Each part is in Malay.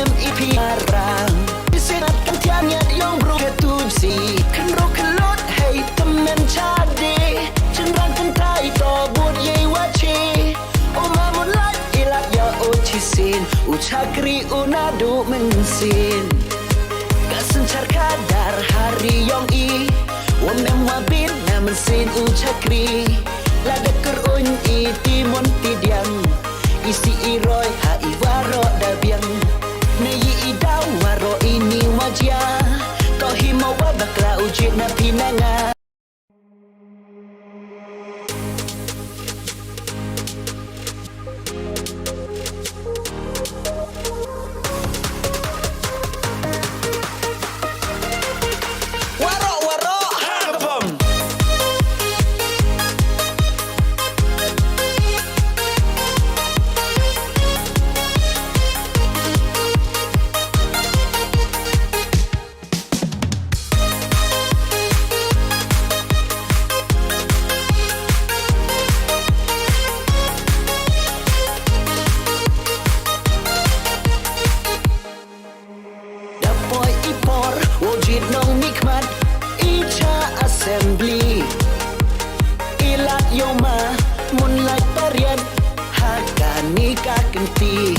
MEP รางพิเศษนัดกันเที่ยงยัดย่องรูกระตูนสีขันรูขันลดให้ตำแหน่งชาดีฉันรักกันไทยต่อบทใหญ่ว่าชีโอมาหมดไลฟ์อีลักยาโอชิซินอุชากรีอุนาดูมันซินกัสนชาร์คาดาร์ฮาริยองอีว่าแมมว่าบินนามันซินอุชากรีลาดกรอุนอีตีมอนตีเดียงisi iroi ha iwaro da biang ne yi idau waro ini wajah ko himo wa bakla ujit na pinanga assembly ilat yoma munlai parian hakani kakanti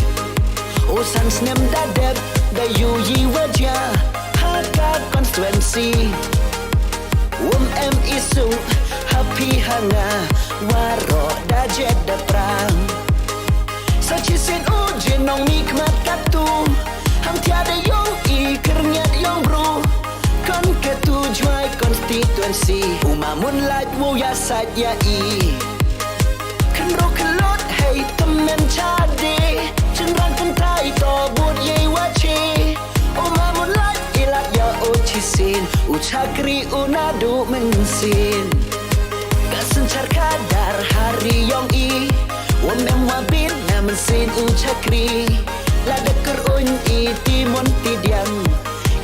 usan snem dadab dayu yi wajah haka constituency isu happy hanga waro dajet da prang sachisin ujin nong nikmat katu ham tiada yong i kernyat yong bro kon ketujuan konstituensi umamun laj wo ya sat ya i kan ro kelot hey temen chade cenrang kentai to bot ye wache umamun laj ilat ya ochisin uchakri unadu mensin kasencar kadar hari yong i wamem wabin na mensin uchakri ladeker un i timon tidiang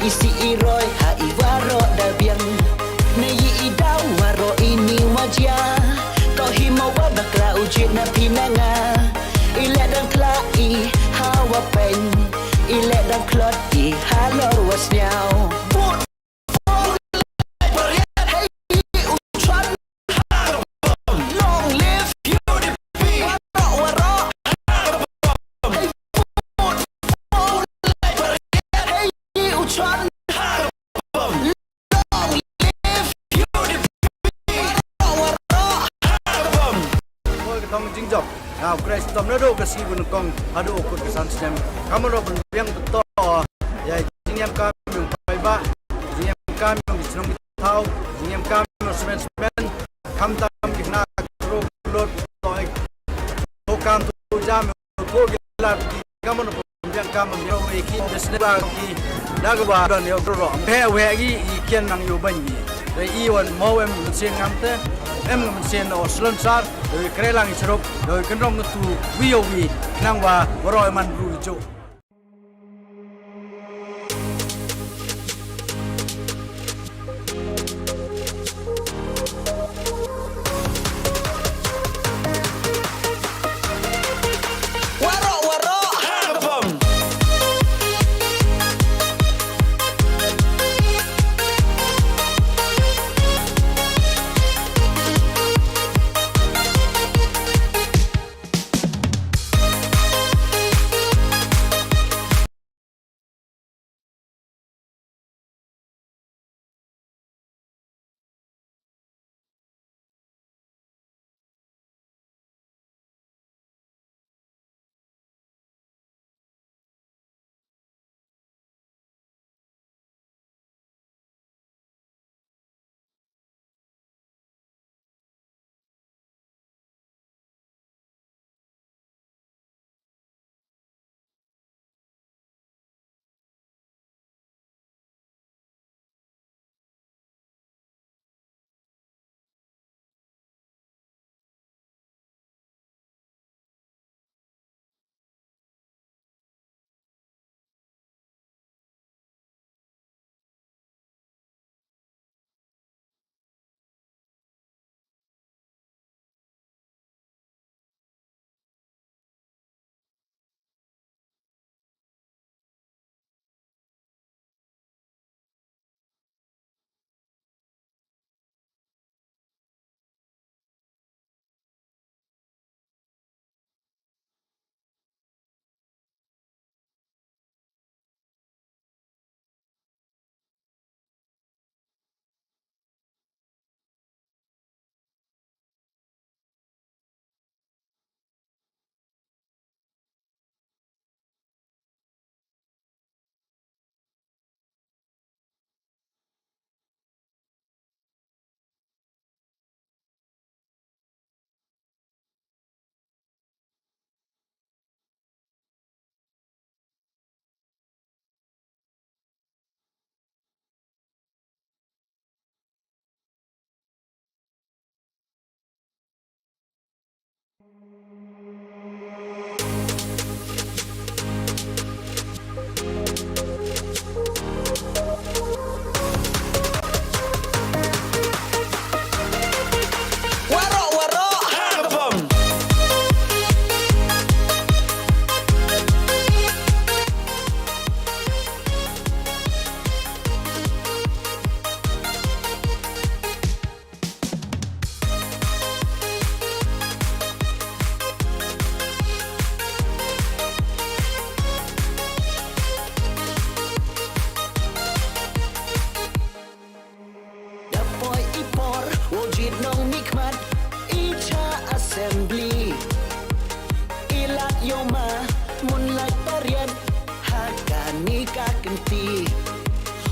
isi iroi ha iwaro da biang ne yi idau waro ini wajah ko himo wa bakla ujit na pinanga ile dan klai hawa pen ile dan klot i halor wasnyau Jingjok, now Christ Tom Nado kasi bunukong adu ukut kesan sinem. Kamu ro yang betul ya jingyam kami yung paiba, jingyam kami yung disenong bitau, jingyam kami yung semen kamtam kina ro lot toy. Hokam tu jam ko gelar kamu ro yang kami yung iki desneba ki dagba don yo ro. Be we gi ikian nang yo banyi. Dai iwan mau em sen ngamte em ngam sen o slon sar doi krelang isrop doi kenrong tu wiyowi nangwa waro man rujo Warok warok Hagapam. Dapoy ipor wujud nong nikmat Icha assembly Ilat yoma Moonlight parian Haka nikah kenti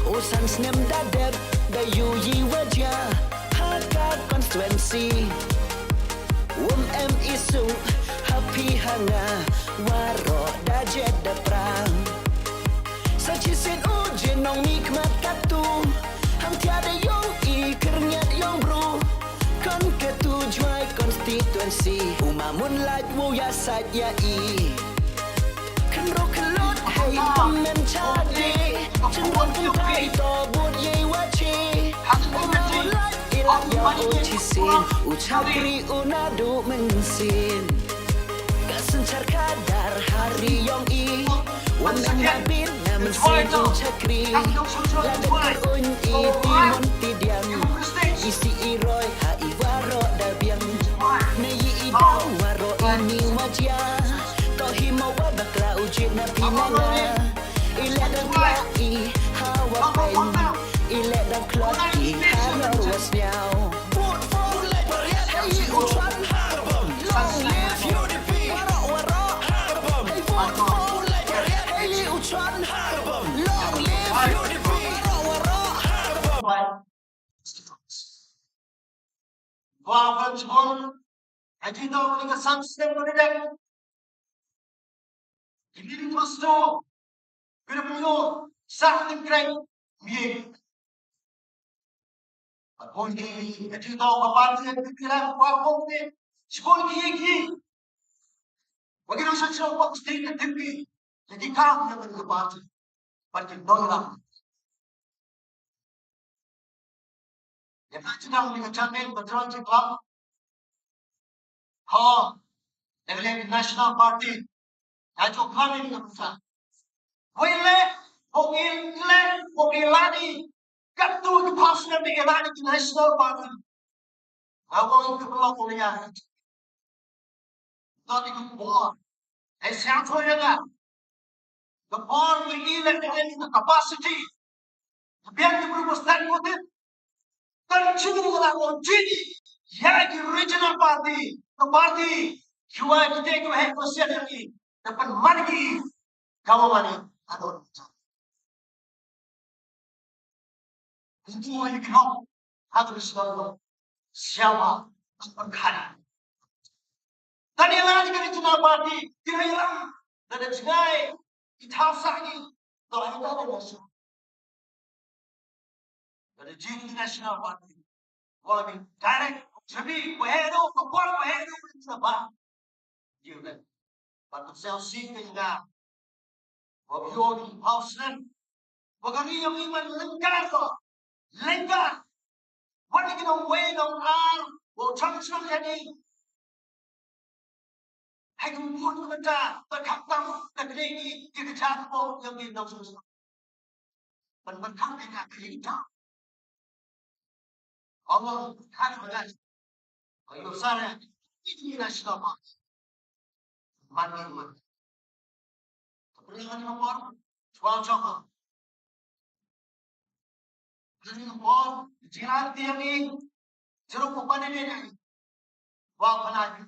Usan snem dadab Dayu yi wajah Haka konstituensi em isu Happy hanga Waro dajet daprang Sajisin ujian nong nikmat katu Hang tiada yang kernyat yang bro Kon ketujuan konstituensi Umamun light wo ya sat ya i Kenro kelut hey pemen cade Cenderung kentai to buat ye wace Umamun light ilat ya ucisin Ucapri unadu mensin Kasencar kadar hari yang i Wanam nabin namun sinu cakri Ladak kerun i timon tidiam Isi iroi ha iwaro dabiang Nayi ibang waro ini wajah Tohi mawa bakla ujit na pinanga Ilet dan klai hawa pen Ilet dan klai hawa was nyau Put for like beriat hey ucuan Hagapam. Long live UDP. Warok warok Hagapam. Hey put for like beriat hey ucuan Hagapam. Long live UDP. Warok warok Hagapam. Wafat John, aji tahu ni kesan sistem pendidikan. Ini pasto, berpunyai sah negeri milik. Apun ini aji tahu apa yang dikira wafat ni, sekolah ini. Bagaimana sahaja waktu setiap negeri, jadi kami yang berkebat, pada doa. Yang sedang mengecapai Patriot Club, Negeri National Party, Ajo kami mengecapai. Wile, katu di pasal mengenai National Party. Awak itu belum melihat. Tadi kebor, siapa yang kebor mengilat dengan capacity. Biar diperlukan motif. Continue with our duty. Yeah, the original party, the party you are to take your head for certainly. The money, kamu money, I don't know. Itu yang kau harus tahu. Siapa berkata. Tadi lagi kan original party, dia hilang. Dan jenai itaf sahih, dah hilang masuk. The G National Party. Well, I mean, direct, to be, we head over, we head over into the back. You know, but the self-seeking now, of your house, we're going to be Lengkar. What are you going to wait on our, or transfer any? I can put the captain, the lady, the chapel, you'll be no so. But when coming at the top, Allah had that. You said it, national party. Money. The president of war, 12 chocolate. President of war, Jirat Tiami, Zero Kupani, Wapanai.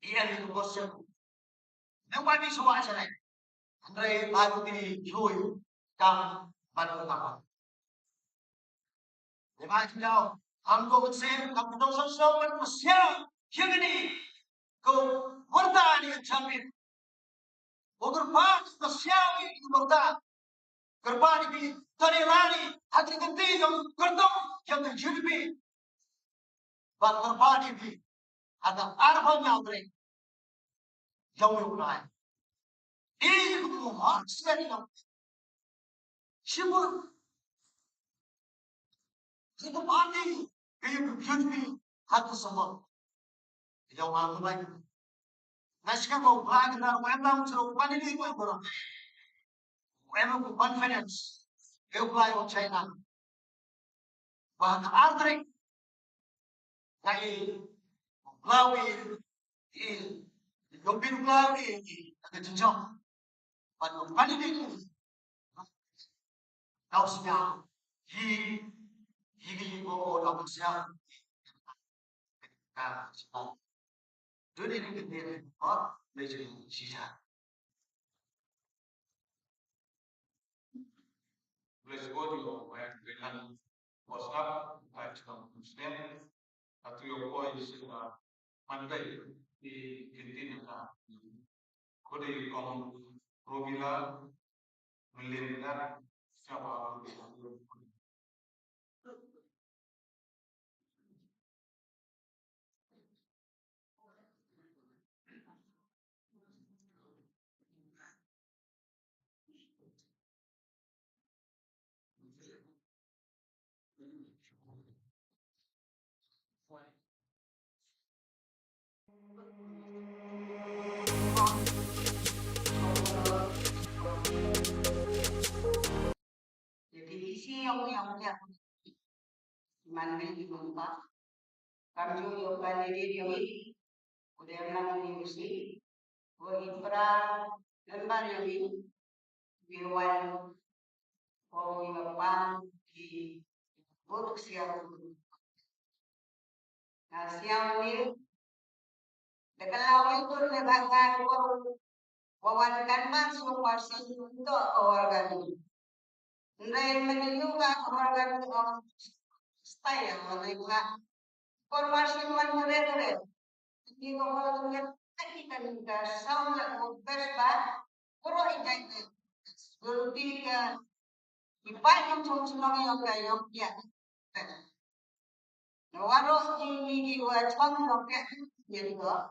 Here is the question. Nobody is watching it. Andre Bhagavati Joy, come, Manukama. Imagine now, I'm going to say, I'm going to show what was here, Hugany, go, what are you champion? Over parts, the Shawi, Murda, Garbani, Tarilani, Hadriganti, Gordon, Young Judy, but Garbani, ada arba nyawre yawe ulai ini kumu maksudnya yang siapa itu pasti kayak begitu hati semua yang aku lagi nasi kau bagi na wemang suruh pani ni kau berapa wemang ku confidence kau mulai on China bahkan antrik lagi Lawi yung pinuglawi ang jejak pada pandidik kau siya higi mo dapat siya ka siya dulu ini kita belajar siya Let's go to your work dengan WhatsApp atau Muslim atau your voice mandai di Argentina. Kode kamu Romila melindar siapa Jadi isi yang dia mana di rumah kami juga balik di udah nang di musi Ipra lembar yang ini biwan pang di buruk siang nah siang ini dekat lawan itu lebakan wawankan masuk masih untuk keluarga ini Nai menyuka keluarga style mereka formasi mana di kalau lihat kita sama besar pro ijazah lebih ke ibadah senang yang kayak ya Nawaro ini wajib nokia jadi kok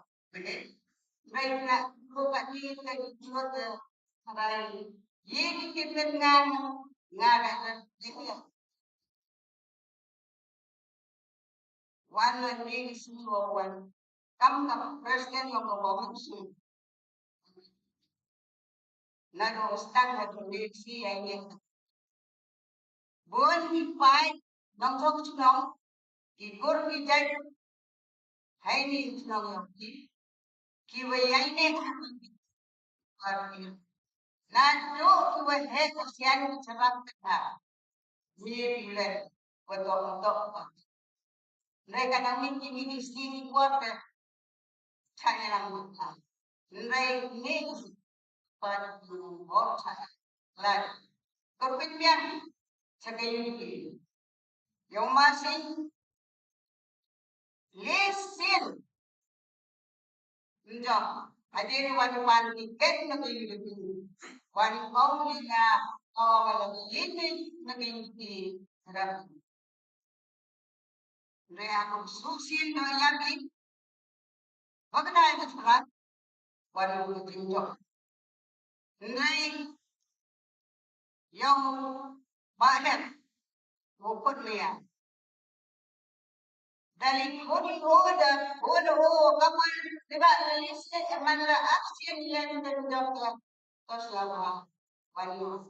baik nak buka di jual hari ini kita ngada jadi one ini semua one kamu presiden yang ngomong sih nado stand kondisi yang ini bon dipai nongkrong senang Igor bijak hai ni senang yang kiwai ini Nah, tu he kesian cerap kita. Ni bila betul. Mereka kami ini sini kuat saya nak. Mereka ni pada orang saya. Lain. Kepikiran sekarang ini. Yang masih lesin. Enjak. Hadir wan tiket nak ini. Wan kau ni orang ini nak ini. Mereka susil yang bagaimana itu cepat? Wan tunjuk. Mereka yang banyak bukan dia. Dari koda kamu tidak realistis mana aksi yang terjadi terus lama wanita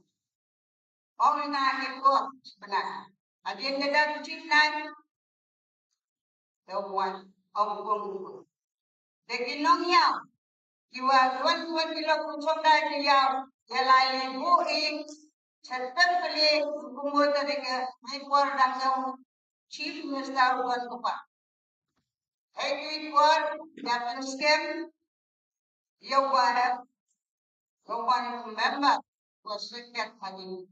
orang nak ikut benar ada yang ada cincin kawan orang Degi nong yao kiwa tuan kilo kucing dah yao ya lain buing cepat beli kumur dari ke ekor dagang Chief Minister Ruan Kupa. Ekor dapat scam yawan member was sekian hari.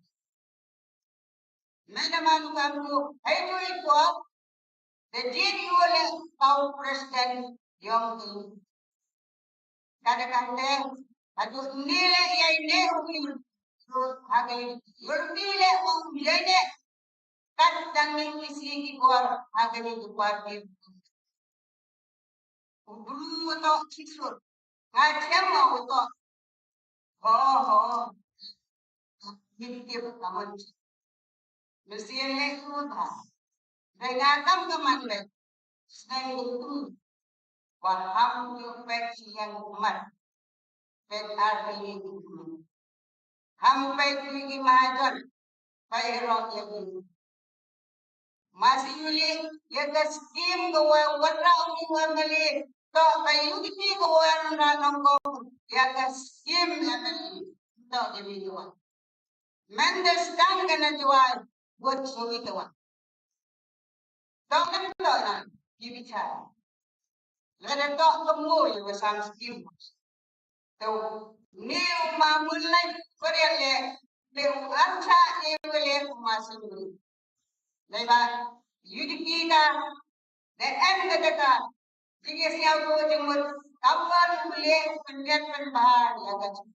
Mana kamu ekor jadi oleh tahu presiden yang kadang-kadang aduh nilai yang ini mungkin hargai bernilai nilai kan dan mengisi kuar hargai itu kuar Ubru to chisur. Ngacem mau to. Ho. Hidup kamu. Mesti yang sudah. Dengan kamu le. Sedang itu. Waham tu pek yang umat. Pek arti itu. Ham pek lagi mahajan. Pek rok lagi. Masih yuli, ya ke skim gawa watra uwa mali, to kayu kiti gawa nanong ko, ya ke skim ya mali, to jadi jual. Mendes dan kena jual, buat suwi jual. To kan to na, dibicara. Lada to kemul ya besar skim. To ni mamulai korea le, le arca le masih yuli. Leba, UDP da end da jige siya ko jumur kawan boleh pendidikan bahar ya kan.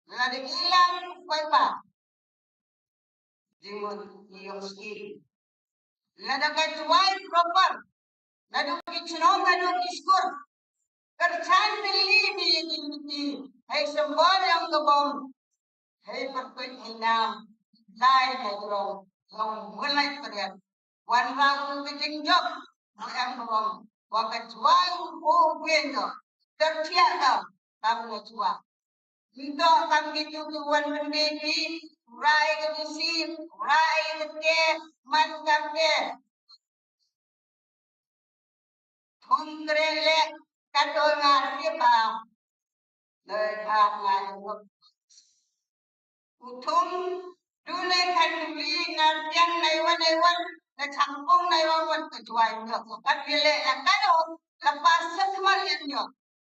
Lada ilang pa jumur yung skill. Lada kecuali proper. Lada kichnom lada kiskur. Kerjaan beli. Hai sembol yang kebom. Hai perpindahan. Lai hedro yang mulai terlihat warna kucing jok yang belum wakat jual bendo tertiada kamu jual itu kami tujuan bendedi rai ke musim rai ke mantap ke tungrele kadongar kita letaklah utum dulu kan beli ngartian naiwan na campung naiwan kecuali kan beli kado lepas sekemal yang yo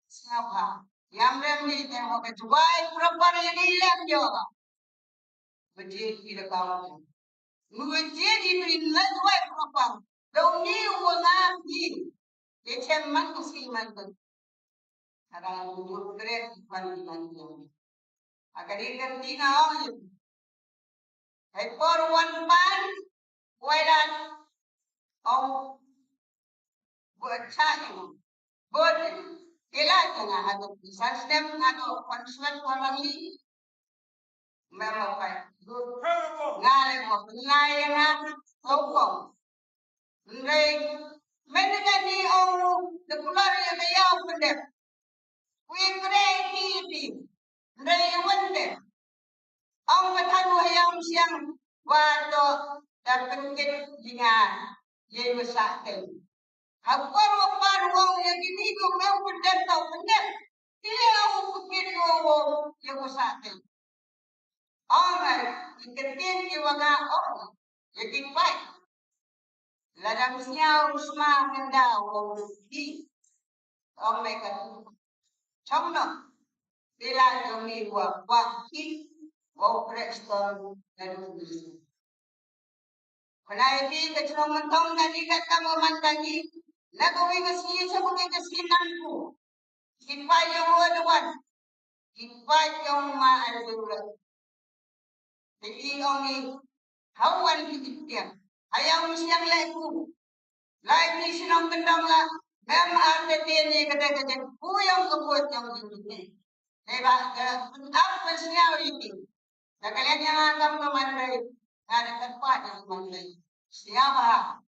siapa yang remdi tengok kecuali proper ini yang yo bejit tidak kau bejit ini lepas proper dong ni uang ni dia cemat musliman tu kadang duduk keren pan agar ikan tinggal Hai one pan, wailan, buat cahaya, buat ilan na atau sistem atau konsulat orang ini, memang baik. Ngalai mo penilaian na lopong. Nrai, mereka ni orang depular yang bayar pendek. Kui kreatif, nrai wende. Ang matanu hayang siyang wato dapat dengan yewa sakit. Hapar wong yang ini ko mau benar tau benar. Dia aku pikir ko yewa sakit. Ang iketin yewa nga yakin baik. Ladang siyaw usma ganda wong di. Ang may katu. Chongno. Bila yomi wakhi. Wow, Preston, dan begitu. Kalau ini kecil mentong tadi kata memandang lagu ini sebagai kesinanku. Kita yang waduan, kita yang ma'adul. Jadi orang hawan kita, ayam siang lagu, lagi sinong kendang lah. Mem ada tiada kata kuyang kebut yang ini. Sebab apa siapa ini? Dan kalian yang akan memandai, ada tempat yang memandai. Siapa?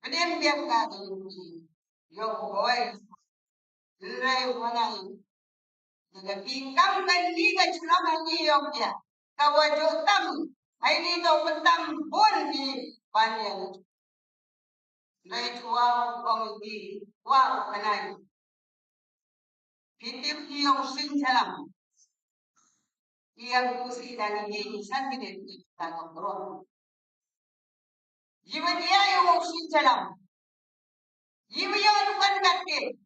Kemudian biarkan ini. Yang boleh. Lerai manai. Jika tingkam dan liga celama ni yang dia. Kawajuk tam. Ini tu pentam pun di panjang. Lerai tuau kong di. Wau kanai. Pitip yang sing salam. Yang kusi dan ini sangat tidak kontrol. Jika dia yang usin jalan, jika yang bukan kate,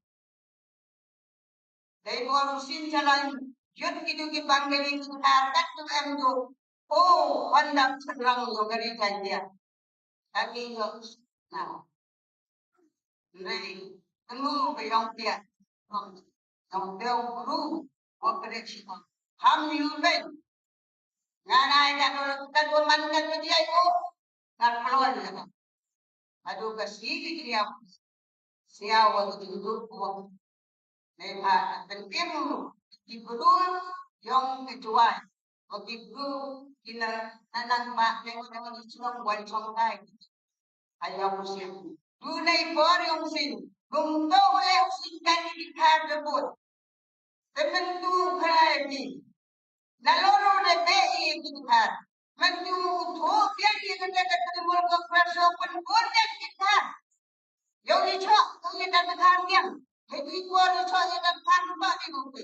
dari orang usin jalan, jod itu kita panggil kita kat tu emdo, oh hendak serang logari janjian, tapi yo, nah, dari temu bayang dia, yang dia guru, waktu dia ham yuben, nganai kan mankan dia itu, nak peluang dia. Aduh kasih dia siapa tu duduk buat lepas penting di guru yang kedua bagi guru kita nanang mak yang orang Islam buat contoh ayam musim dunai bor yang musim gumto oleh musim kan di karbon tentu kerana naloro de bei kita mentu thok yang kita kata mulka perso pun boleh kita yang itu kita tekan yang jadi kuat itu kita tekan bagi bukti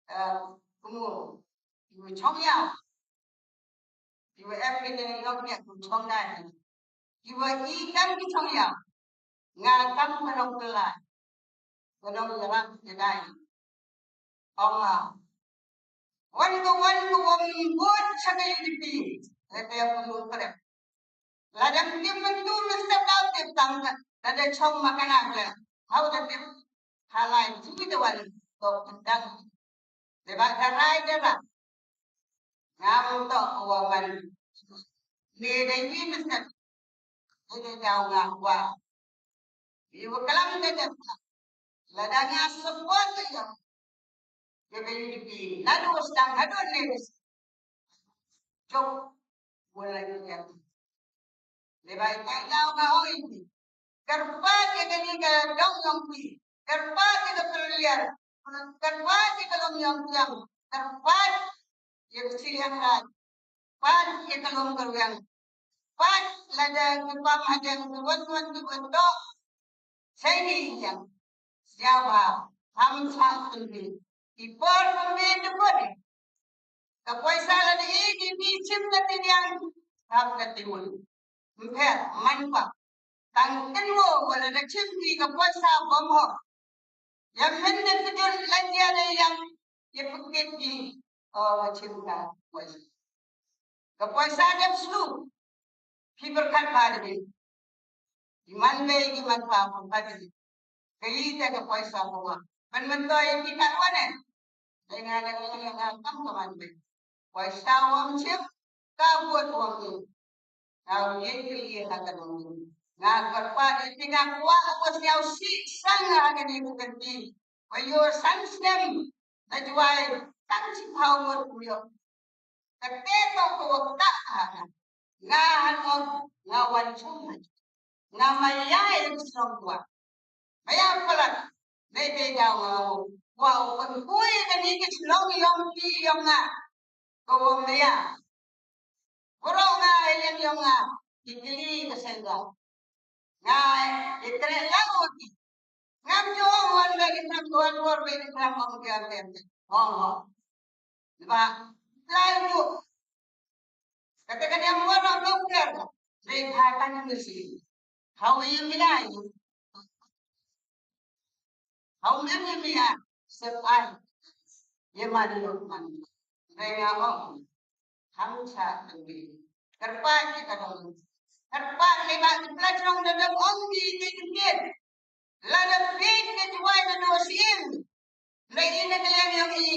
kamu ibu chongya ibu everything yang dia chongna ibu ikan di chongya ngakam menong kelai menong jalan kedai Allah one good sakay dipi kaya puno kare ladang tim mentu mesti tahu tim tang ada chong makanan le how the tim halai sini dewan to tang deba karai deba ngam to awan ni dai ni mesti ini tahu ngakwa ibu kalam de ladangnya support ya jadi dipi lalu sedang hadun levis jom boleh lihat lebai tak tahu kau ini kerpat ke ni ke dong yang pi kerpat ke perliar kerpat ke long yang kerpat yang silihan rat pat ke long kerang pat lada kepam ada tuan tu bentuk saya ni yang siapa hamsa sendiri ipar pembeda pun kepuasan ada ini bicim nanti yang ham nanti mulu mungkin manfaat tangkan wo wala nak cimpi kepuasan bomoh yang hendak kedua lagi ada yang dipukit di cinta kepuasan yang selu hiberkan pada dia di mana manfaat pada dia kelita kepuasan bomoh menmentoy yang tidak wanen dengan yang akan teman-teman. Puasa wang cip, kabut wang cip. Kau yang kelihat akan wang cip. Kerpat itu kuat apa siau sang akan ibu ganti. Bayar sansem, najuai tansi power kuyo. Keteto kuat tak ngawan cuma. Ngamayai serong kuat. Bayar pelat. Nede jauh wow penkui kan ini selong yang pi yang ngah kau mea kurang ngah yang ngah dikili kesenggak ngah ikhlas laut ngam jauh wan lagi tuan beri kerana mengian tente oh sebab lalu katakan yang mana dokter rehat mesti how you minai how many minai sepai ye mari man rega om hamsa tenggi kerpat kita dong kerpat lebat pelajang dalam onggi dikit lada pin ke juai na dosin lagi na kalian yang ini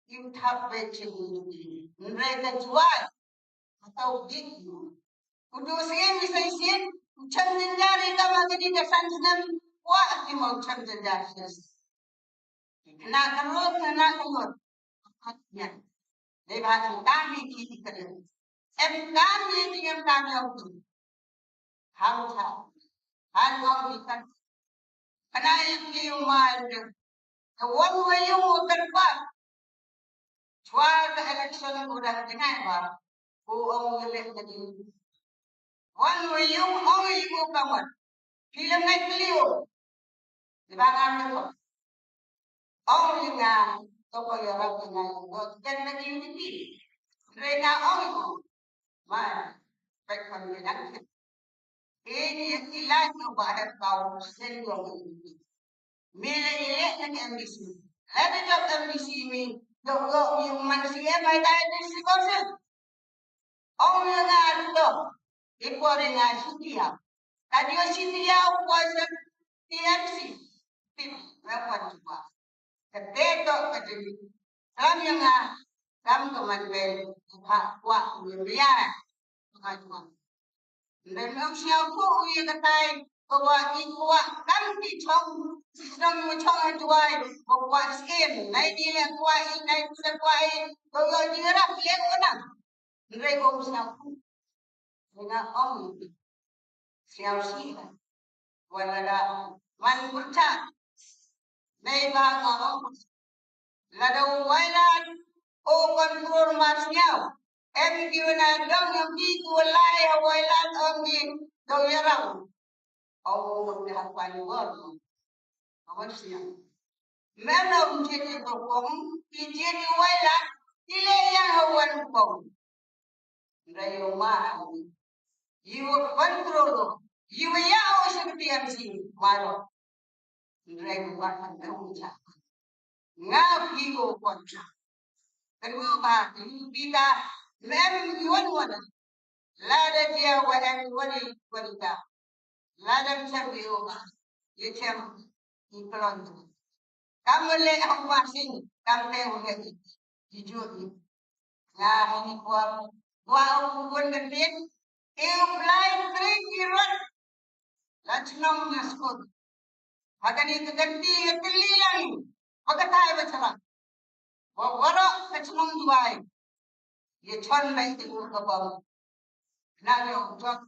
intap becin ini mereka jual atau gitu udosin bisa isin ucap jenjari kama jadi kesan senam wah di mau ucap jenjari kena kerut ya lebat kami kini kerut kami dengan kami waktu hamsa hanong ikan kena yang mal kawan wayung terpak jual ke election udah dengar bah orang gelap jadi wan wayung orang ibu kawan film naik beliau di bangan tu orang yang toko orang dengan dan lagi ini mereka orang mana baik pemilihan ini istilah bahasa kau sendiri ini mila ilek dengan ambisi ada job ambisi ini job yang manusia baik ada di konsep orang yang ada ikut dengan setia tadi setia kuasa TMC tim berapa coba ketetok kejadi kami yang kami teman-teman buat dunia bukan cuma dan manusia pun yang kata Kawa ikwa kan di chong sinong chong tuai kawa skin nai di le tuai nai se tuai to yo di ra pie ko na re ko sa ku na om siao si wala da man kurcha nei ba ka om la da wala o control mas nyao em ki na dong yang di tu lai wala om di to yo ra oh dah paling baru awak siang mana menjadi bokong jadi wala ile yang awan bokong rayo mah you control you ya o seperti yang sini malo rayo mah tahu ja ngapi ko kontra kedua bah kita mem yuan wana lada dia wadan wani wanita lada sabi o ba yecem iklon kamle ang wasin kamle ulit jujur na ini kuat wow pun gentin apply 3 kirot lachnong naskot hagan itu ganti kelilang pagatai bacala waro lachnong duai ye chon mai tingur kabam na yo jok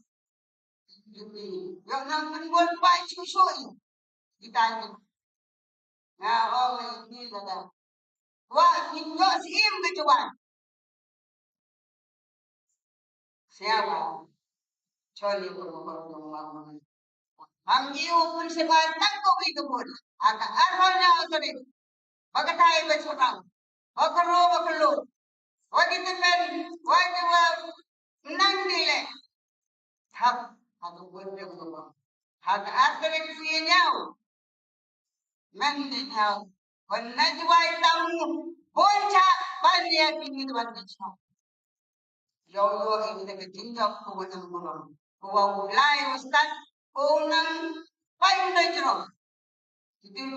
yo nang pun pai chusoi ditanya na oh ini ada wah ninyo sim kecuan siapa choli ko ang iyo pun sebatang ko itu pun aga arhana agare bagatai besurang bakalo wagi temen wagi wa nandile thap adu bonde ko aga agare kuyenyao mende nyao wanajwai tamu boncha panya kini wandicho yo ini ke tinggal ko wanang mulon ko ulai ustad Onang paling jero. Itu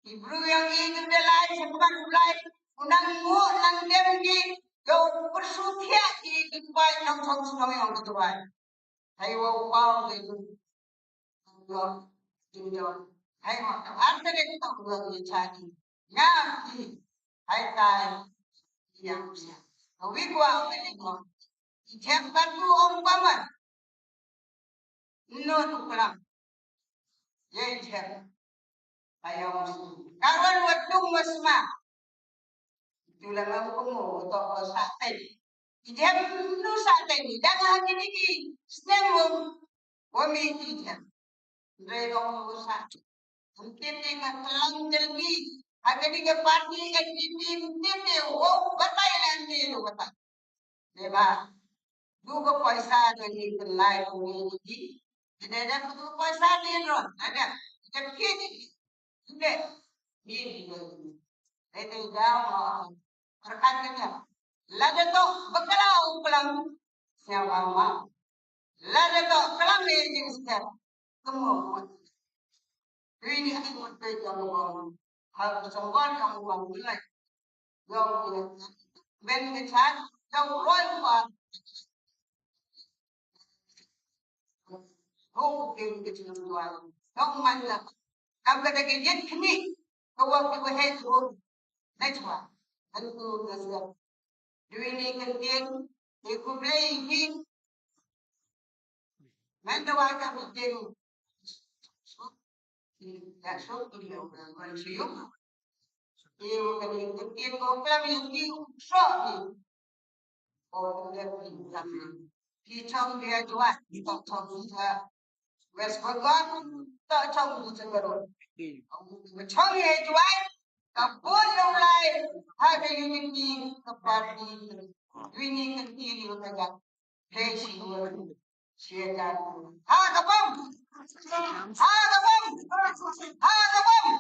ibu yang itu belai sebukan ulai unang mu nang demdi yo persutia di pai nang song yang ketuai. Hai wow itu. Yo itu. Hai arte itu tak boleh cari. Ngapi. Hai tai yang sia. Awi gua ini gua. Ijab kan tu om paman. No tukang. Ye ijab. Ayaw kawan watung masma itulah aku mau to sate ijam nu sate ni jangan gini ki stem wami ijam rego mu sate mungkin dengan telang jelgi agak di parti activity mungkin oh batai nanti lu batai deba juga paisa dari kelai ini tidak ada betul paisa dia ron ada jadi Hindi. Ito daw, karkan niya. Lada to, bagkalaw palang siya mama. Lada to, kalang medyo siya. Tumulong. Ini ang mga yung mga habsanggan ang mga gulay. Yung ben kechat, yung roy pa. Oh, yung kecil tuan. Yung manlak. Ang katagiyan kini, kawag di wahay ko, najwa, ano ko nasa, duwini kantin, ikublay hindi, mandawa ka magdeng, so, iliw, kung siyo, iyo kanin kantin ko, kami yung iyo, so, o, kitang biya duwa, itang tong sa, West Bengal, tak tahu macam mana. Macam ni tuai, kapun yang lain ada unity keparti, ini kentiri mereka, desi siaga. Ha kapam, ha kapam, ha kapam.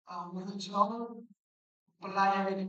menunjukkan pelayan